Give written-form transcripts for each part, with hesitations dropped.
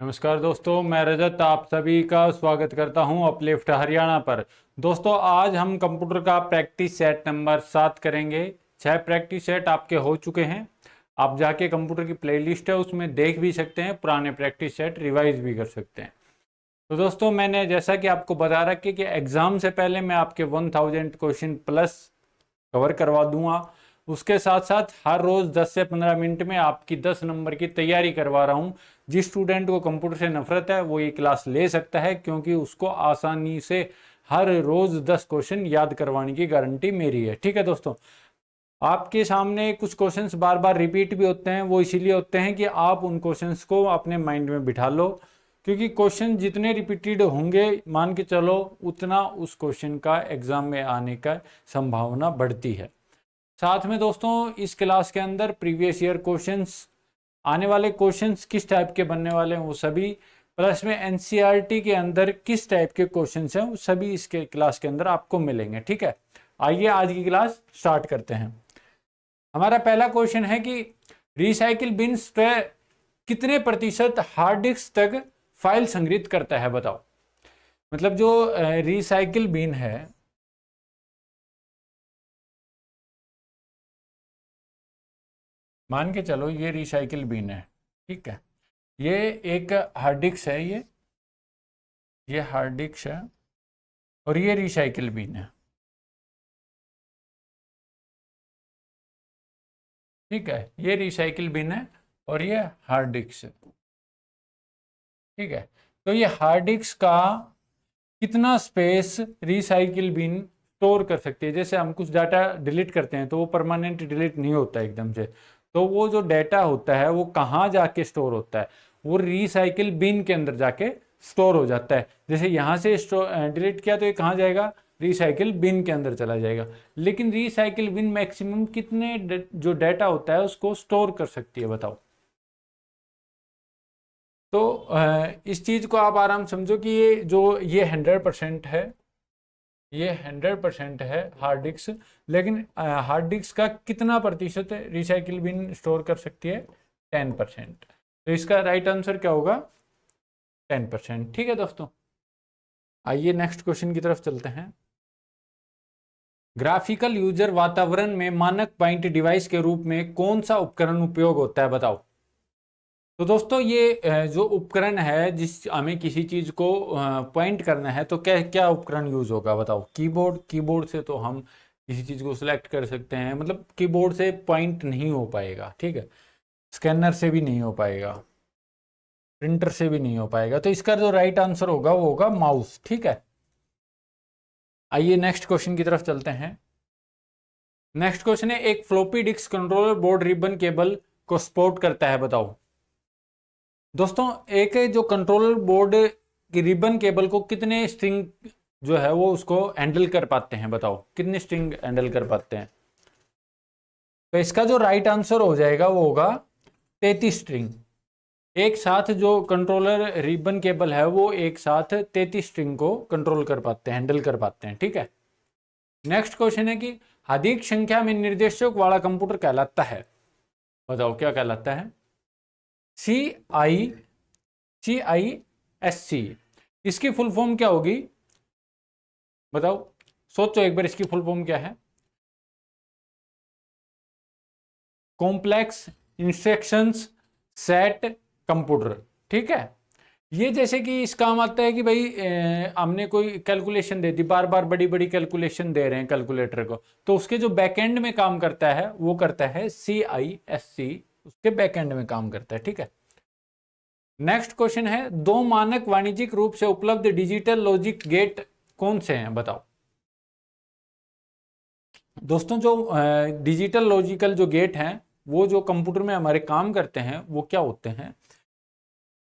नमस्कार दोस्तों, मैं रजत आप सभी का स्वागत करता हूं अपलिफ्ट हरियाणा पर। दोस्तों, आज हम कंप्यूटर का प्रैक्टिस सेट नंबर 7 करेंगे। 6 प्रैक्टिस सेट आपके हो चुके हैं। आप जाके कंप्यूटर की प्लेलिस्ट है उसमें देख भी सकते हैं, पुराने प्रैक्टिस सेट रिवाइज भी कर सकते हैं। तो दोस्तों, मैंने जैसा कि आपको बता रखा कि एग्जाम से पहले मैं आपके 1000 क्वेश्चन प्लस कवर करवा दूंगा। उसके साथ साथ हर रोज 10 से 15 मिनट में आपकी 10 नंबर की तैयारी करवा रहा हूं। जिस स्टूडेंट को कंप्यूटर से नफरत है वो ये क्लास ले सकता है, क्योंकि उसको आसानी से हर रोज 10 क्वेश्चन याद करवाने की गारंटी मेरी है। ठीक है दोस्तों, आपके सामने कुछ क्वेश्चंस बार बार रिपीट भी होते हैं, वो इसीलिए होते हैं कि आप उन क्वेश्चंस को अपने माइंड में बिठा लो, क्योंकि क्वेश्चन जितने रिपीटेड होंगे मान के चलो उतना उस क्वेश्चन का एग्जाम में आने का संभावना बढ़ती है। साथ में दोस्तों, इस क्लास के अंदर प्रीवियस ईयर क्वेश्चंस, आने वाले क्वेश्चंस किस टाइप के बनने वाले हैं वो सभी, प्लस में एनसीईआरटी के अंदर किस टाइप के क्वेश्चंस हैं वो सभी इसके क्लास के अंदर आपको मिलेंगे। ठीक है, आइए आज की क्लास स्टार्ट करते हैं। हमारा पहला क्वेश्चन है कि रिसाइकिल बिन कितने प्रतिशत हार्ड डिस्क तक फाइल संग्रहित करता है, बताओ। मतलब जो रिसाइकिल बिन है, मान के चलो ये रिसाइकिल बिन है, ठीक है। ये एक हार्ड डिस्क है, ये हार्ड डिस्क है और ये रिसाइकिल बिन है, ठीक है। ये रिसाइकिल बिन है और ये हार्ड डिस्क है, ठीक है। तो ये हार्ड डिस्क का कितना स्पेस रिसाइकिल बिन स्टोर कर सकती है। जैसे हम कुछ डाटा डिलीट करते हैं तो वो परमानेंट डिलीट नहीं होता एकदम से, तो वो जो डाटा होता है वो कहाँ जाके स्टोर होता है, वो रिसाइकिल बिन के अंदर जाके स्टोर हो जाता है। जैसे यहाँ से डिलीट किया तो ये कहाँ जाएगा, रिसाइकिल बिन के अंदर चला जाएगा। लेकिन रिसाइकिल बिन मैक्सिमम कितने जो डाटा होता है उसको स्टोर कर सकती है, बताओ। तो इस चीज को आप आराम समझो कि ये 100% है, ये 100% है हार्ड डिस्क। लेकिन हार्ड डिस्क का कितना प्रतिशत रिसाइकिल बिन स्टोर कर सकती है, 10%। तो इसका राइट आंसर क्या होगा, 10%। ठीक है दोस्तों, आइए नेक्स्ट क्वेश्चन की तरफ चलते हैं। ग्राफिकल यूजर वातावरण में मानक पॉइंट डिवाइस के रूप में कौन सा उपकरण उपयोग होता है, बताओ। तो दोस्तों, ये जो उपकरण है, जिस हमें किसी चीज को पॉइंट करना है तो क्या क्या उपकरण यूज होगा, बताओ। कीबोर्ड, कीबोर्ड से तो हम किसी चीज को सिलेक्ट कर सकते हैं, मतलब कीबोर्ड से पॉइंट नहीं हो पाएगा, ठीक है। स्कैनर से भी नहीं हो पाएगा, प्रिंटर से भी नहीं हो पाएगा, तो इसका जो राइट आंसर होगा वो होगा माउस, ठीक है। आइए नेक्स्ट क्वेश्चन की तरफ चलते हैं। नेक्स्ट क्वेश्चन है, एक floppy disk controller board ribbon cable को सपोर्ट करता है, बताओ। दोस्तों, एक जो कंट्रोलर बोर्ड की रिबन केबल को कितने स्ट्रिंग जो है वो उसको हैंडल कर पाते हैं, बताओ। कितने स्ट्रिंग हैंडल कर पाते हैं। तो इसका जो राइट आंसर हो जाएगा वो होगा 33 स्ट्रिंग। एक साथ जो कंट्रोलर रिबन केबल है वो एक साथ 33 स्ट्रिंग को कंट्रोल कर पाते हैं, हैंडल कर पाते हैं, ठीक है। नेक्स्ट क्वेश्चन है कि अधिक संख्या में निर्देशक वाला कंप्यूटर कहलाता है, बताओ क्या कहलाता है। सी आई CISC, इसकी फुल फॉर्म क्या होगी, बताओ। सोचो एक बार, इसकी फुल फॉर्म क्या है। कॉम्प्लेक्स इंस्ट्रक्शंस सेट कंप्यूटर, ठीक है। ये जैसे कि इस काम आता है कि भाई हमने कोई कैलकुलेशन दे दी, बार बार बड़ी बड़ी कैलकुलेशन दे रहे हैं कैलकुलेटर को, तो उसके जो बैकएंड में काम करता है वो करता है CISC, उसके बैकएंड में काम करता है, ठीक है। नेक्स्ट क्वेश्चन है, दो मानक वाणिज्यिक रूप से उपलब्ध डिजिटल लॉजिक गेट कौन से हैं, बताओ। दोस्तों, जो डिजिटल लॉजिकल जो गेट हैं वो जो कंप्यूटर में हमारे काम करते हैं वो क्या होते हैं,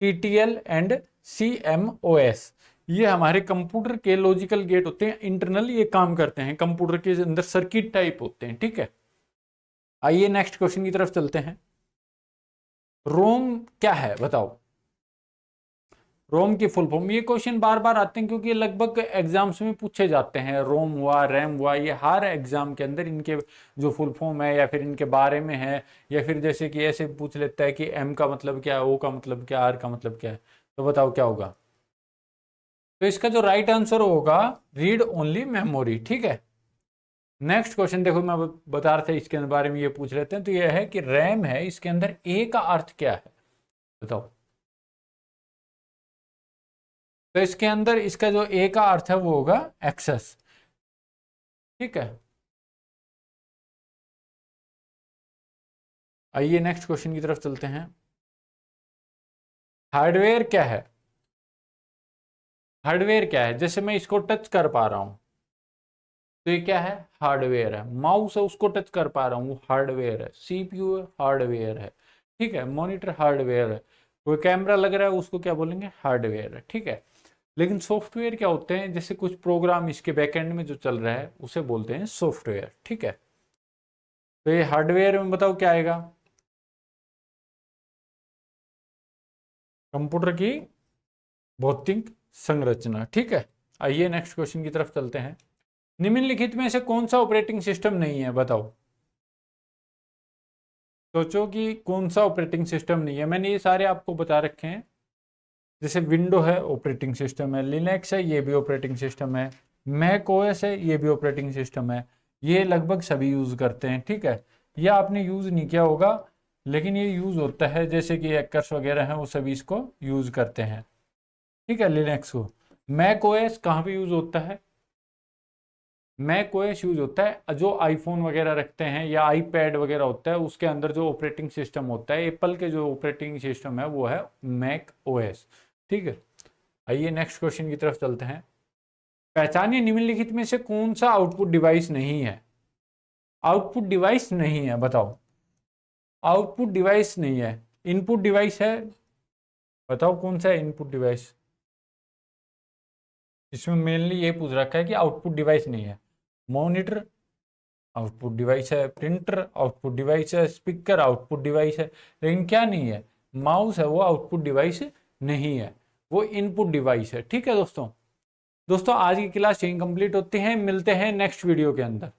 TTL एंड CMOS। ये हमारे कंप्यूटर के लॉजिकल गेट होते हैं, इंटरनल ये काम करते हैं, कंप्यूटर के अंदर सर्किट टाइप होते हैं, ठीक है। आइए नेक्स्ट क्वेश्चन की तरफ चलते हैं। रोम क्या है, बताओ। रोम की फुल फॉर्म, ये क्वेश्चन बार बार आते हैं क्योंकि ये लगभग एग्जाम्स में पूछे जाते हैं। रोम हुआ, रैम हुआ, ये हर एग्जाम के अंदर इनके जो फुल फॉर्म है या फिर इनके बारे में है, या फिर जैसे कि ऐसे पूछ लेता है कि एम का मतलब क्या है, ओ का मतलब क्या है, आर का मतलब क्या है। तो बताओ क्या होगा। तो इसका जो राइट आंसर होगा रीड ओनली मेमोरी। ठीक है, नेक्स्ट क्वेश्चन देखो, मैं बता रहा था इसके बारे में, ये पूछ लेते हैं। तो ये है कि रैम है, इसके अंदर ए का अर्थ क्या है, बताओ। तो इसके अंदर इसका जो ए का अर्थ है वो होगा एक्सेस। ठीक है, आइए नेक्स्ट क्वेश्चन की तरफ चलते हैं। हार्डवेयर क्या है? हार्डवेयर क्या है? जैसे मैं इसको टच कर पा रहा हूं, तो ये क्या है? हार्डवेयर है। माउस है, उसको टच कर पा रहा हूं, वो हार्डवेयर है। सीपीयू है, हार्डवेयर है। ठीक है, मॉनिटर हार्डवेयर है। कोई कैमरा लग रहा है, उसको क्या बोलेंगे? हार्डवेयर है। ठीक है, लेकिन सॉफ्टवेयर क्या होते हैं? जैसे कुछ प्रोग्राम इसके बैकएंड में जो चल रहा है उसे बोलते हैं सॉफ्टवेयर। ठीक है, तो ये हार्डवेयर में बताओ क्या आएगा? कंप्यूटर की भौतिक संरचना। ठीक है, आइए नेक्स्ट क्वेश्चन की तरफ चलते हैं। निम्नलिखित में से कौन सा ऑपरेटिंग सिस्टम नहीं है, बताओ। सोचो कि कौन सा ऑपरेटिंग सिस्टम नहीं है। मैंने ये सारे आपको बता रखे हैं। जैसे विंडो है, ऑपरेटिंग सिस्टम है। लिनक्स है, ये भी ऑपरेटिंग सिस्टम है। मैक ओएस है, ये भी ऑपरेटिंग सिस्टम है। ये लगभग सभी यूज करते हैं। ठीक है, ये आपने यूज नहीं किया होगा, लेकिन ये यूज होता है। जैसे कि हैकर्स वगैरह हैं, वो सभी इसको यूज करते हैं। ठीक है, लिनक्स को। मैक ओएस कहाँ पे यूज होता है? मैक ओएस यूज होता है जो आईफोन वगैरह रखते हैं या आईपैड वगैरह होता है, उसके अंदर जो ऑपरेटिंग सिस्टम होता है, एप्पल के जो ऑपरेटिंग सिस्टम है वो है मैक ओएस। ठीक है, आइए नेक्स्ट क्वेश्चन की तरफ चलते हैं। पहचानिए निम्नलिखित में से कौन सा आउटपुट डिवाइस नहीं है। आउटपुट डिवाइस नहीं है, बताओ। आउटपुट डिवाइस नहीं है, इनपुट डिवाइस है। बताओ कौन सा है इनपुट डिवाइस। इसमें मेनली ये पूछ रखा है कि आउटपुट डिवाइस नहीं है। मॉनिटर आउटपुट डिवाइस है, प्रिंटर आउटपुट डिवाइस है, स्पीकर आउटपुट डिवाइस है, लेकिन क्या नहीं है? माउस है, वो आउटपुट डिवाइस नहीं है, वो इनपुट डिवाइस है। ठीक है दोस्तों, आज की क्लास यहीं कंप्लीट होती है। मिलते हैं नेक्स्ट वीडियो के अंदर।